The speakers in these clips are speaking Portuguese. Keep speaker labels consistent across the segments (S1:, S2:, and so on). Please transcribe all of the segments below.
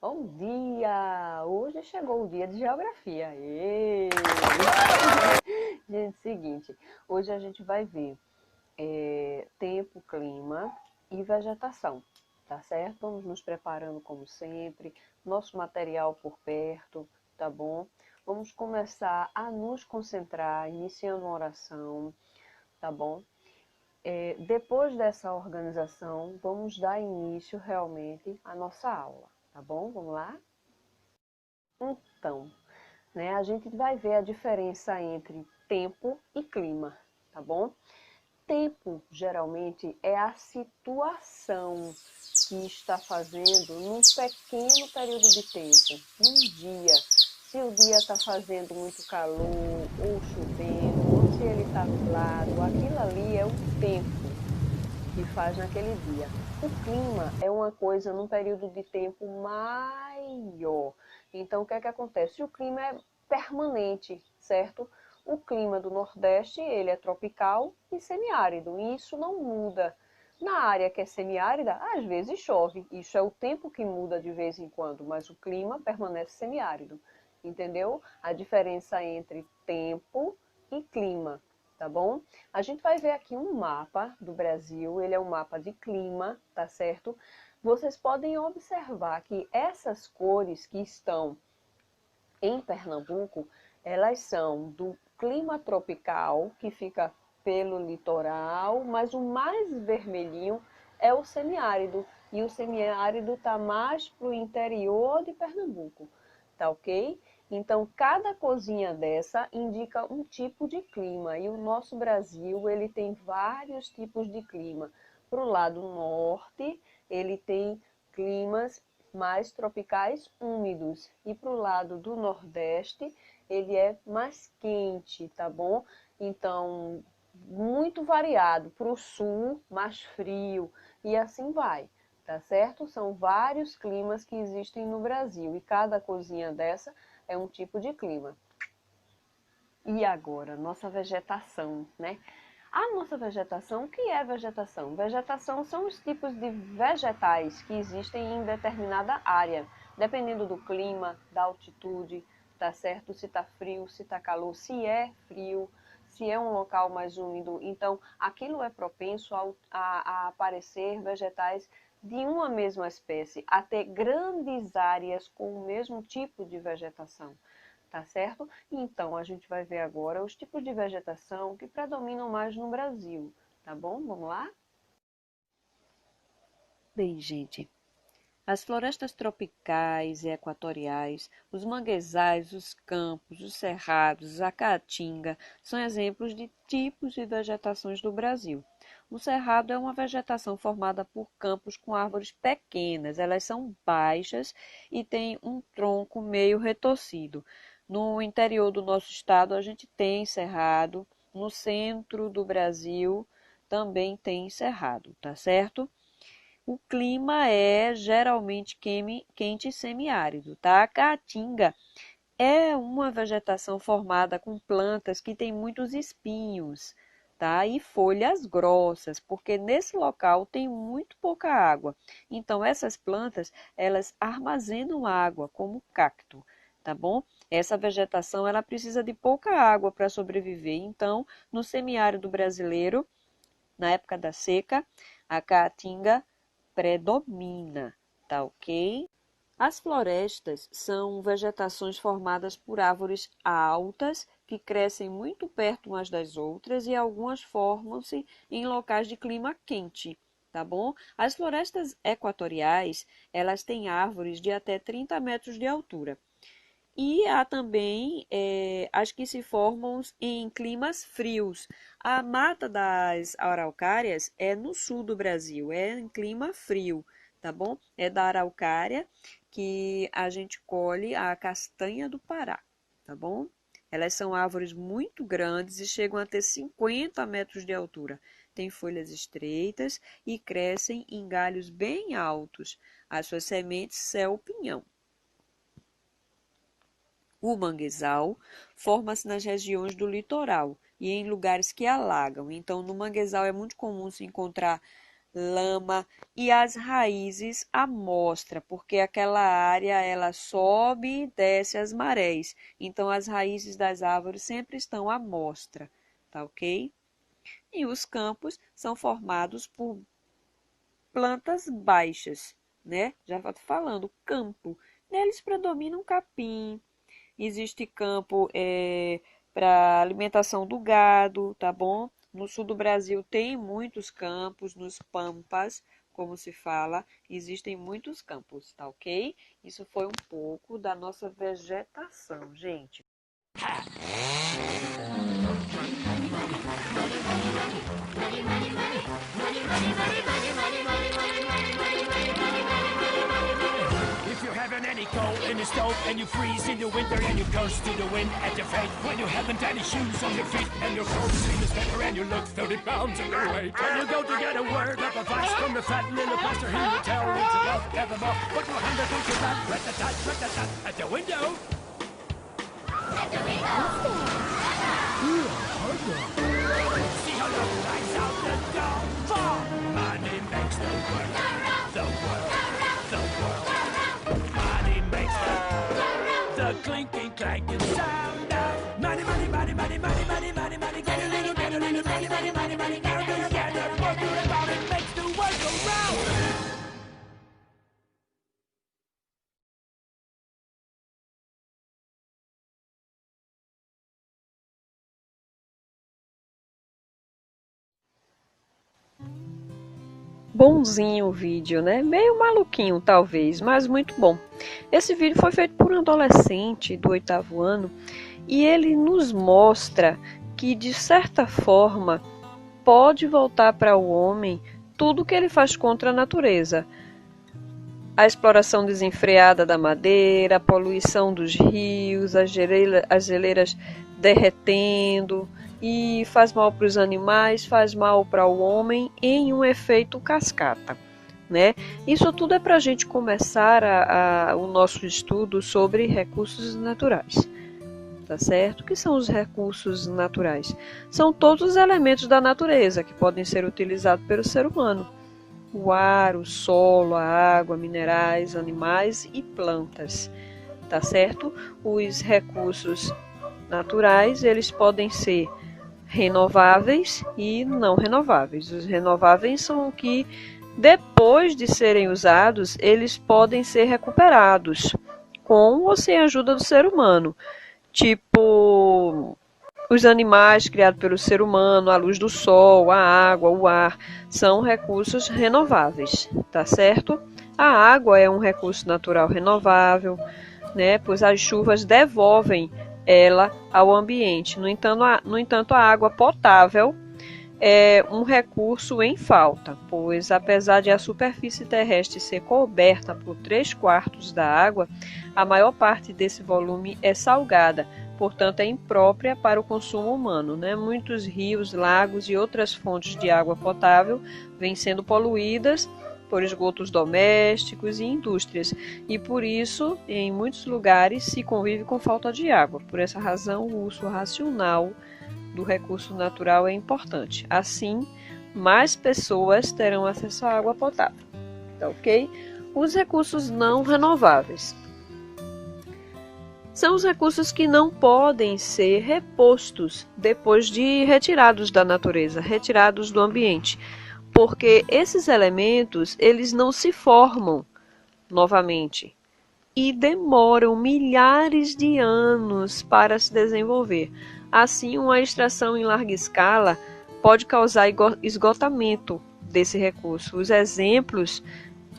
S1: Bom dia! Hoje chegou o dia de geografia. Gente, seguinte, hoje a gente vai ver tempo, clima e vegetação, tá certo? Vamos nos preparando como sempre, nosso material por perto, tá bom? Vamos começar a nos concentrar, iniciando uma oração, tá bom? Depois dessa organização, vamos dar início realmente à nossa aula, tá bom? Vamos lá? Então, né, a gente vai ver a diferença entre tempo e clima, tá bom? Tempo, geralmente, é a situação que está fazendo num pequeno período de tempo, num dia. Se o dia está fazendo muito calor, ou chovendo, ou se ele está nublado, aquilo ali é o tempo que faz naquele dia. O clima é uma coisa num período de tempo maior. Então, o que é que acontece? O clima é permanente, certo? O clima do Nordeste, ele é tropical e semiárido, e isso não muda. Na área que é semiárida, às vezes chove, isso é o tempo que muda de vez em quando, mas o clima permanece semiárido, entendeu? A diferença entre tempo e clima, tá bom? A gente vai ver aqui um mapa do Brasil, ele é um mapa de clima, tá certo? Vocês podem observar que essas cores que estão em Pernambuco, elas são do clima tropical, que fica pelo litoral, mas o mais vermelhinho é o semiárido, e o semiárido está mais para o interior de Pernambuco, tá ok? Então, cada cozinha dessa indica um tipo de clima, e o nosso Brasil, ele tem vários tipos de clima. Para o lado norte, ele tem climas mais tropicais úmidos. E para o lado do Nordeste, ele é mais quente, tá bom? Então, muito variado. Para o Sul, mais frio. E assim vai, tá certo? São vários climas que existem no Brasil. E cada cozinha dessa é um tipo de clima. E agora, nossa vegetação, né? A nossa vegetação, o que é vegetação? Vegetação são os tipos de vegetais que existem em determinada área, dependendo do clima, da altitude, tá certo? Se tá frio, se tá calor, se é frio, se é um local mais úmido. Então, aquilo é propenso a aparecer vegetais de uma mesma espécie, a ter grandes áreas com o mesmo tipo de vegetação. Tá certo? Então, a gente vai ver agora os tipos de vegetação que predominam mais no Brasil, tá bom? Vamos lá? Bem, gente, as florestas tropicais e equatoriais, os manguezais, os campos, os cerrados, a caatinga, são exemplos de tipos de vegetações do Brasil. O cerrado é uma vegetação formada por campos com árvores pequenas, elas são baixas e têm um tronco meio retorcido. No interior do nosso estado, a gente tem cerrado, no centro do Brasil também tem cerrado, tá certo? O clima é geralmente quente e semiárido, tá? A caatinga é uma vegetação formada com plantas que têm muitos espinhos, tá? E folhas grossas, porque nesse local tem muito pouca água. Então essas plantas, elas armazenam água como cacto, tá bom? Essa vegetação, ela precisa de pouca água para sobreviver. Então, no semiárido brasileiro, na época da seca, a caatinga predomina, tá ok? As florestas são vegetações formadas por árvores altas que crescem muito perto umas das outras e algumas formam-se em locais de clima quente, tá bom? As florestas equatoriais, elas têm árvores de até 30 metros de altura. E há também as que se formam em climas frios. A mata das araucárias é no sul do Brasil, é em clima frio, tá bom? É da araucária que a gente colhe a castanha do Pará, tá bom? Elas são árvores muito grandes e chegam a ter 50 metros de altura. Têm folhas estreitas e crescem em galhos bem altos. As suas sementes é o pinhão. O manguezal forma-se nas regiões do litoral e em lugares que alagam. Então, no manguezal é muito comum se encontrar lama e as raízes à mostra, porque aquela área ela sobe e desce as marés. Então as raízes das árvores sempre estão à mostra, tá ok? E os campos são formados por plantas baixas, né? Já estou falando, campo. Neles predominam capim, existe campo para alimentação do gado, tá bom? No sul do Brasil tem muitos campos, nos pampas, como se fala, existem muitos campos, tá ok? Isso foi um pouco da nossa vegetação, gente.
S2: If you're having any coal in the stove and you freeze in the winter and you curse to the wind at your face when you haven't any shoes on your feet and your clothes in the sweater and you look 30 pounds underweight and you go to get a word of advice from the fat little pastor, he will tell you to love evermore, but your hand against your back, rat-a-tat, at the window. See how love flies out the door. For money makes the world, the world, the world. Money makes the clinking, clanking sound of money, money, money, money, money, money, money, money. Get a little, money, money, money, money. Get together, work about it, makes the world go round.
S1: Bonzinho o vídeo, né? Meio maluquinho, talvez, mas muito bom. Esse vídeo foi feito por um adolescente do 8º ano e ele nos mostra que, de certa forma, pode voltar para o homem tudo que ele faz contra a natureza. A exploração desenfreada da madeira, a poluição dos rios, as geleiras derretendo, e faz mal para os animais, faz mal para o homem em um efeito cascata, né? Isso tudo é para a gente começar o nosso estudo sobre recursos naturais, tá certo? O que são os recursos naturais? São todos os elementos da natureza que podem ser utilizados pelo ser humano. O ar, o solo, a água, minerais, animais e plantas, tá certo? Os recursos naturais, eles podem ser renováveis e não renováveis. Os renováveis são o que, depois de serem usados, eles podem ser recuperados, com ou sem a ajuda do ser humano. Tipo, os animais criados pelo ser humano, a luz do sol, a água, o ar, são recursos renováveis, tá certo? A água é um recurso natural renovável, né? Pois as chuvas devolvem ela ao ambiente. No entanto, a água potável é um recurso em falta, pois apesar de a superfície terrestre ser coberta por 3/4 da água, a maior parte desse volume é salgada, portanto é imprópria para o consumo humano, né? Muitos rios, lagos e outras fontes de água potável vêm sendo poluídas por esgotos domésticos e indústrias, e por isso, em muitos lugares, se convive com falta de água. Por essa razão, o uso racional do recurso natural é importante. Assim, mais pessoas terão acesso à água potável. Tá ok? Os recursos não renováveis são os recursos que não podem ser repostos depois de retirados da natureza, retirados do ambiente, porque esses elementos eles não se formam novamente e demoram milhares de anos para se desenvolver. Assim, uma extração em larga escala pode causar esgotamento desse recurso. Os exemplos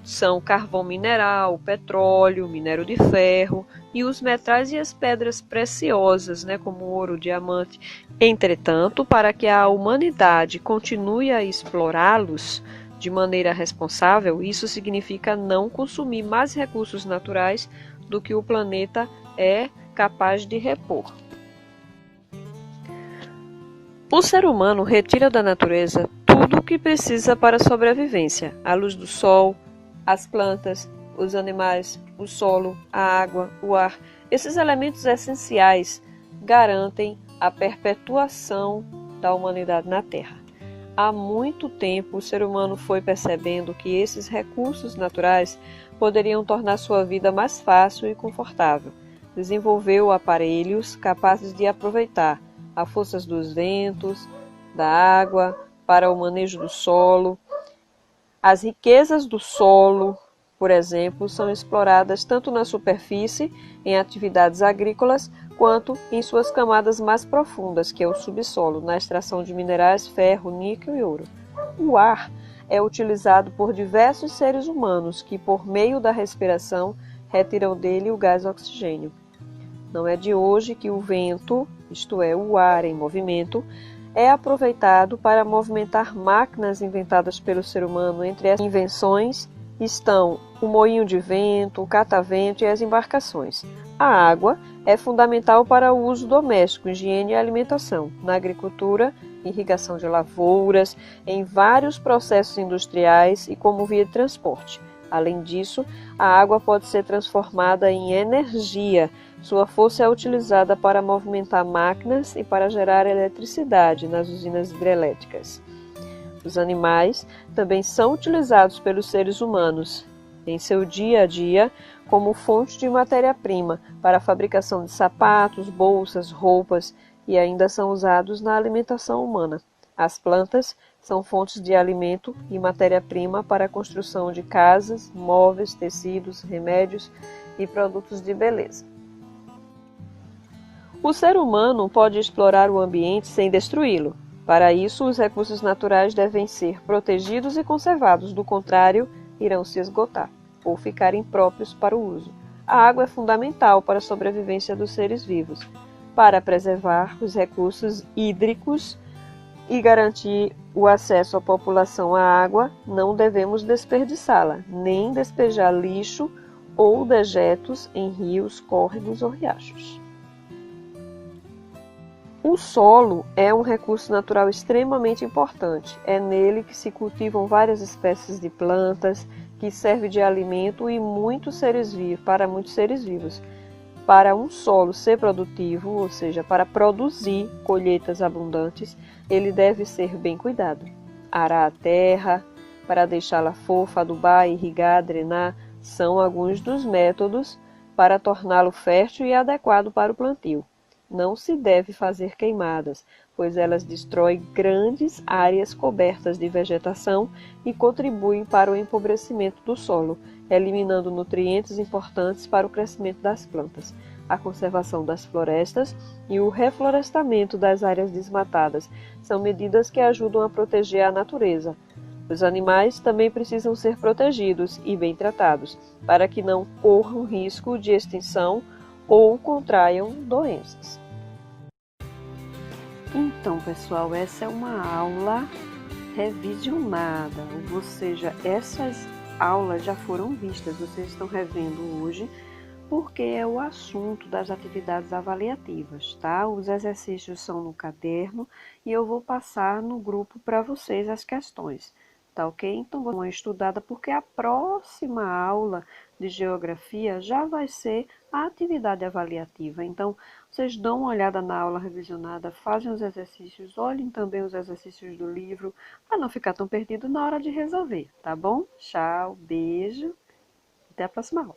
S1: são carvão mineral, petróleo, minério de ferro e os metais e as pedras preciosas, né, como ouro, diamante. Entretanto, para que a humanidade continue a explorá-los de maneira responsável, isso significa não consumir mais recursos naturais do que o planeta é capaz de repor. O ser humano retira da natureza tudo o que precisa para a sobrevivência: a luz do sol, as plantas, os animais, o solo, a água, o ar. Esses elementos essenciais garantem a perpetuação da humanidade na Terra.
S3: Há muito tempo o ser humano foi percebendo que esses recursos naturais poderiam tornar sua vida mais fácil e confortável. Desenvolveu aparelhos capazes de aproveitar as forças dos ventos, da água, para o manejo do solo. As riquezas do solo, por exemplo, são exploradas tanto na superfície, em atividades agrícolas, quanto em suas camadas mais profundas, que é o subsolo, na extração de minerais, ferro, níquel e ouro. O ar é utilizado por diversos seres humanos que, por meio da respiração, retiram dele o gás oxigênio. Não é de hoje que o vento, isto é, o ar em movimento, é aproveitado para movimentar máquinas inventadas pelo ser humano. Entre as invenções estão o moinho de vento, o catavento e as embarcações. A água é fundamental para o uso doméstico, higiene e alimentação, na agricultura, irrigação de lavouras, em vários processos industriais e como via de transporte. Além disso, a água pode ser transformada em energia. Sua força é utilizada para movimentar máquinas e para gerar eletricidade nas usinas hidrelétricas. Os animais também são utilizados pelos seres humanos em seu dia a dia como fonte de matéria-prima para a fabricação de sapatos, bolsas, roupas e ainda são usados na alimentação humana. As plantas são fontes de alimento e matéria-prima para a construção de casas, móveis, tecidos, remédios e produtos de beleza. O ser humano pode explorar o ambiente sem destruí-lo. Para isso, os recursos naturais devem ser protegidos e conservados, do contrário, irão se esgotar ou ficar impróprios para o uso. A água é fundamental para a sobrevivência dos seres vivos. Para preservar os recursos hídricos e garantir o acesso à população à água, não devemos desperdiçá-la, nem despejar lixo ou dejetos em rios, córregos ou riachos. O solo é um recurso natural extremamente importante. É nele que se cultivam várias espécies de plantas, que serve de alimento para muitos seres vivos. Para um solo ser produtivo, ou seja, para produzir colheitas abundantes, ele deve ser bem cuidado. Arar a terra, para deixá-la fofa, adubar, irrigar, drenar, são alguns dos métodos para torná-lo fértil e adequado para o plantio. Não se deve fazer queimadas, pois elas destroem grandes áreas cobertas de vegetação e contribuem para o empobrecimento do solo, eliminando nutrientes importantes para o crescimento das plantas. A conservação das florestas e o reflorestamento das áreas desmatadas são medidas que ajudam a proteger a natureza. Os animais também precisam ser protegidos e bem tratados, para que não corram risco de extinção ou contraiam doenças.
S1: Então, pessoal, essa é uma aula revisionada, ou seja, essas aulas já foram vistas, vocês estão revendo hoje, porque é o assunto das atividades avaliativas, tá? Os exercícios são no caderno e eu vou passar no grupo para vocês as questões, tá ok? Então, vamos dar uma estudada, porque a próxima aula de geografia já vai ser a atividade avaliativa. Então, vocês dão uma olhada na aula revisionada, fazem os exercícios, olhem também os exercícios do livro, para não ficar tão perdido na hora de resolver, tá bom? Tchau, beijo, até a próxima aula.